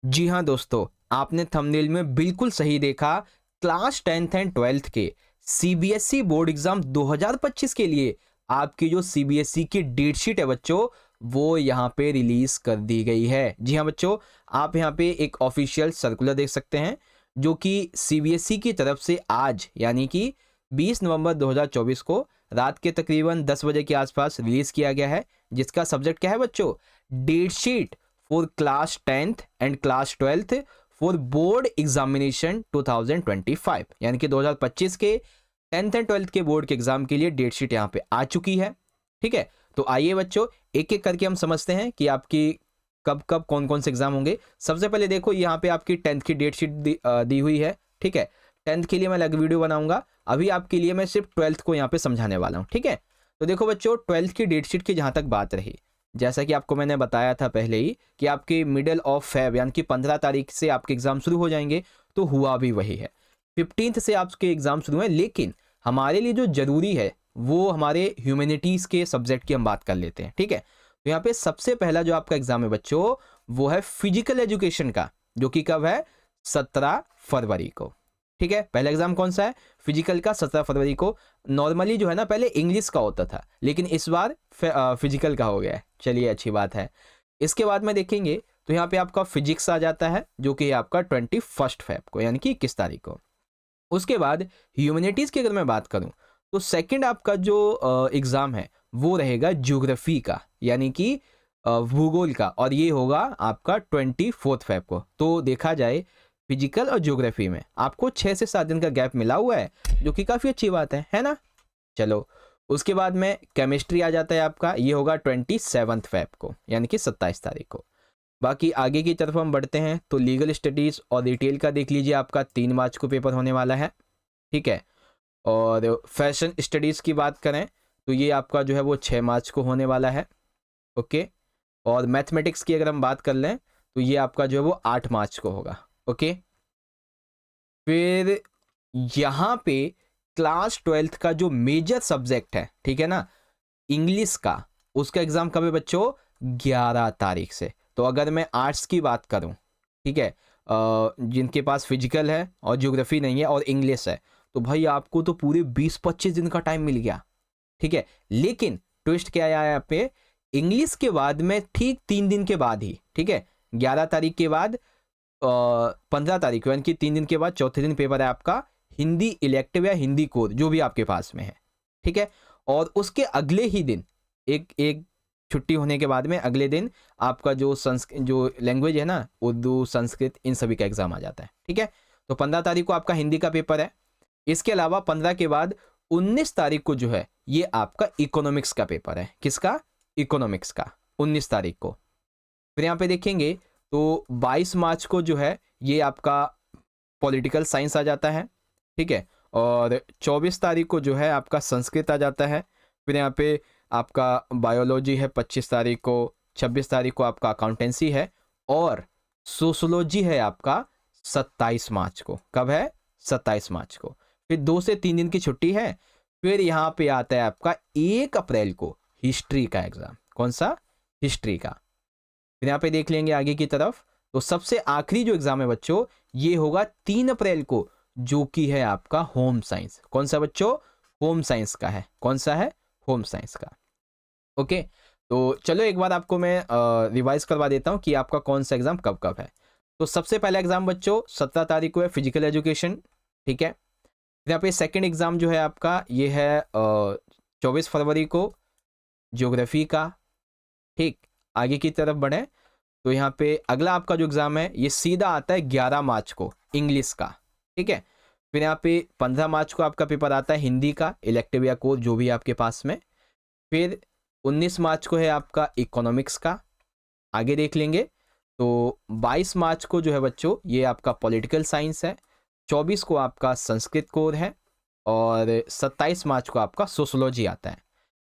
जी हाँ दोस्तों, आपने थंबनेल में बिल्कुल सही देखा। क्लास 10th एंड 12th के सीबीएसई बोर्ड एग्जाम 2025 के लिए आपकी जो सीबीएसई की डेट शीट है बच्चों, वो यहाँ पे रिलीज कर दी गई है। जी हाँ बच्चों, आप यहाँ पे एक ऑफिशियल सर्कुलर देख सकते हैं जो कि सीबीएसई की तरफ से आज यानी कि 20 नवंबर 2024 को रात के तकरीबन 10 बजे के आसपास रिलीज किया गया है, जिसका सब्जेक्ट क्या है बच्चों? Date sheet for class 10th and class 12th for board examination 2025, यानी कि 2025 के 10th एंड 12th के बोर्ड के एग्जाम के लिए डेट शीट यहाँ पे आ चुकी है। ठीक है, तो आइए बच्चों एक एक करके हम समझते हैं कि आपकी कब कब कौन कौन से एग्जाम होंगे। सबसे पहले देखो यहाँ पे आपकी 10th की डेट शीट दी हुई है। ठीक है, 10th के लिए मैं अलग वीडियो बनाऊंगा, अभी आपके लिए मैं सिर्फ 12th को यहाँ पे समझाने वाला हूँ। ठीक है, तो देखो बच्चों 12th की डेट शीट की जहाँ तक बात रही, जैसा कि आपको मैंने बताया था पहले ही कि आपके मिडल ऑफ फेब यानी कि 15 तारीख से आपके एग्जाम शुरू हो जाएंगे, तो हुआ भी वही है। 15th से आपके एग्जाम शुरू हैं, लेकिन हमारे लिए जो जरूरी है वो हमारे ह्यूमैनिटीज़ के सब्जेक्ट की हम बात कर लेते हैं। ठीक है, तो यहाँ पे सबसे पहला जो आपका एग्जाम है बच्चों, वो है फिजिकल एजुकेशन का, जो कि कब है? 17 फरवरी को। ठीक है, पहला एग्जाम कौन सा है? फिजिकल का 17 फरवरी को। नॉर्मली जो है ना पहले इंग्लिश का होता था, लेकिन इस बार फिजिकल का हो गया है। चलिए अच्छी बात है। इसके बाद में देखेंगे तो यहाँ पे आपका फिजिक्स आ जाता है, जो कि आपका 21 फेब को यानी कि 21 तारीख को। उसके बाद ह्यूमैनिटीज़ की अगर मैं बात करूँ तो सेकंड आपका जो एग्ज़ाम है वो रहेगा ज्योग्राफी का, यानी कि भूगोल का, और ये होगा आपका 24 फेब को। तो देखा जाए फिजिकल और ज्योग्राफी में आपको 6 से 7 दिन का गैप मिला हुआ है, जो कि काफ़ी अच्छी बात है ना। चलो, उसके बाद में केमिस्ट्री आ जाता है आपका, ये होगा 27 फेब को यानी कि 27 तारीख को। बाकी आगे की तरफ हम बढ़ते हैं तो लीगल स्टडीज़ और रिटेल का देख लीजिए, आपका 3 मार्च को पेपर होने वाला है। ठीक है, और फैशन स्टडीज़ की बात करें तो ये आपका जो है वो 6 मार्च को होने वाला है। ओके, और मैथमेटिक्स की अगर हम बात कर लें तो ये आपका जो है वो 8 मार्च को होगा। ओके, फिर यहाँ पे क्लास 12th का जो मेजर सब्जेक्ट है, ठीक है ना, इंग्लिश का, उसका एग्जाम कब है बच्चों? 11 तारीख से। तो अगर मैं आर्ट्स की बात करूं, ठीक है, जिनके पास फिजिकल है और ज्योग्राफी नहीं है और इंग्लिश है, तो भाई आपको तो पूरे 20-25 दिन का टाइम मिल गया। ठीक है, लेकिन ट्विस्ट क्या आया यहाँ पे? इंग्लिश के बाद में ठीक 3 दिन के बाद ही, ठीक है, 11 तारीख के बाद 15 तारीख को, यानी कि 3 दिन के बाद चौथे दिन पेपर है आपका हिंदी इलेक्टिव या हिंदी कोर, जो भी आपके पास में है। ठीक है, और उसके अगले ही दिन एक एक छुट्टी होने के बाद में अगले दिन आपका जो लैंग्वेज है ना, उर्दू, संस्कृत, इन सभी का एग्जाम आ जाता है। ठीक है, तो 15 तारीख को आपका हिंदी का पेपर है। इसके अलावा 15 के बाद 19 तारीख को जो है ये आपका इकोनॉमिक्स का पेपर है। किसका? इकोनॉमिक्स का, 19 तारीख को। फिर यहाँ पे देखेंगे तो 22 मार्च को जो है ये आपका पॉलिटिकल साइंस आ जाता है। ठीक है, और 24 तारीख को जो है आपका संस्कृत आ जाता है। फिर यहाँ पे आपका बायोलॉजी है 25 तारीख को, 26 तारीख को आपका अकाउंटेंसी है, और सोशोलॉजी है आपका 27 मार्च को। कब है? 27 मार्च को। फिर 2 से 3 दिन की छुट्टी है। फिर यहाँ पे आता है आपका 1 अप्रैल को हिस्ट्री का एग्जाम। कौन सा? हिस्ट्री का। फिर यहाँ पे देख लेंगे आगे की तरफ, तो सबसे आखिरी जो एग्जाम है बच्चों, ये होगा 3 अप्रैल को, जो कि है आपका होम साइंस। कौन सा बच्चों? होम साइंस का है। कौन सा है? होम साइंस का। ओके, तो चलो एक बार आपको मैं रिवाइज करवा देता हूँ कि आपका कौन सा एग्जाम कब कब है। तो सबसे पहला एग्जाम बच्चों 17 तारीख को है, फिजिकल एजुकेशन। ठीक है, यहाँ पे सेकंड एग्जाम जो है आपका ये है 24 फरवरी को, ज्योग्राफी का। ठीक, आगे की तरफ बढ़े तो यहाँ पे अगला आपका जो एग्जाम है ये सीधा आता है 11 मार्च को, इंग्लिश का। ठीक है, फिर यहाँ पे 15 मार्च को आपका पेपर आता है हिंदी का, इलेक्टिव या कोर, जो भी आपके पास में। फिर 19 मार्च को है आपका इकोनॉमिक्स का। आगे देख लेंगे तो 22 मार्च को जो है बच्चों ये आपका पॉलिटिकल साइंस है। 24 को आपका संस्कृत कोर है, और 27 मार्च को आपका सोशोलॉजी आता है।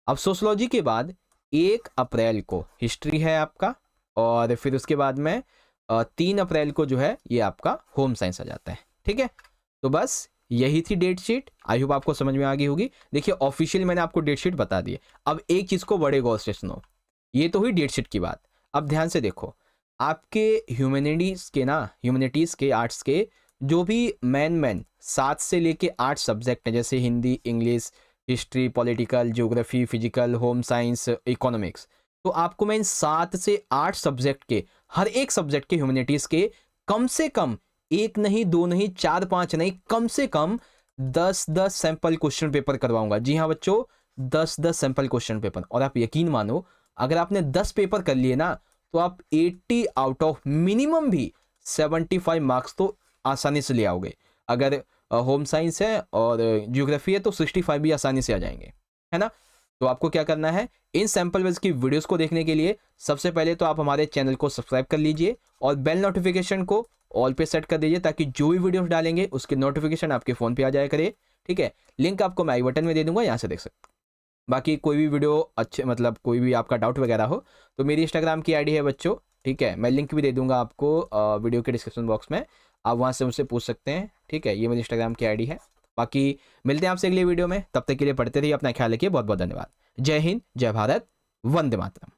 अब सोशोलॉजी के बाद 1 अप्रैल को हिस्ट्री है आपका, और फिर उसके बाद में 3 अप्रैल को जो है ये आपका होम साइंस आ जाता है। ठीक है, तो बस यही थी डेट शीट। आई होप आपको समझ में आ गई होगी। देखिए ऑफिशियल मैंने आपको डेट शीट बता दी है। अब एक चीज़ को बड़े गौर से सुनो, ये तो हुई डेट शीट की बात। अब ध्यान से देखो, आपके ह्यूमैनिटीज़ के आर्ट्स के जो भी मेन 7 से लेके 8 सब्जेक्ट हैं, जैसे Hindi, English, history, political, geography, physical, home science, economics, तो आपको मैं इन 7 से 8 सब्जेक्ट के, हर एक सब्जेक्ट के ह्यूमैनिटीज़ के कम से कम 1 नहीं, 2 नहीं, 4-5 नहीं, कम से कम 10-10 सैंपल क्वेश्चन पेपर करवाऊंगा। जी हाँ बच्चों, 10-10 सैंपल क्वेश्चन पेपर। और आप यकीन मानो, अगर आपने 10 पेपर कर लिए ना, तो आप 80 आउट ऑफ मिनिमम भी 75 मार्क्स तो आसानी से ले आओगे। अगर होम साइंस है और ज्योग्राफी है तो 65 भी आसानी से आ जाएंगे, है ना। तो आपको क्या करना है, इन सैंपल वेज की वीडियोस को देखने के लिए सबसे पहले तो आप हमारे चैनल को सब्सक्राइब कर लीजिए और बेल नोटिफिकेशन को ऑल पे सेट कर दीजिए, ताकि जो भी वीडियोस डालेंगे उसकी नोटिफिकेशन आपके फ़ोन पे आ जाया करे। ठीक है, लिंक आपको मैं आई बटन में दे दूंगा, यहाँ से देख सकते। बाकी कोई भी वीडियो अच्छे, मतलब कोई भी आपका डाउट वगैरह हो तो मेरी इंस्टाग्राम की आईडी है बच्चों, ठीक है, मैं लिंक भी दे दूंगा आपको वीडियो के डिस्क्रिप्शन बॉक्स में, आप वहाँ से मुझसे पूछ सकते हैं। ठीक है, ये मेरी इंस्टाग्राम की आईडी है। बाकी मिलते हैं आपसे अगले वीडियो में, तब तक के लिए पढ़ते रहिए, अपना ख्याल रखिए। बहुत बहुत धन्यवाद। जय हिंद, जय भारत, वंदे मातरम।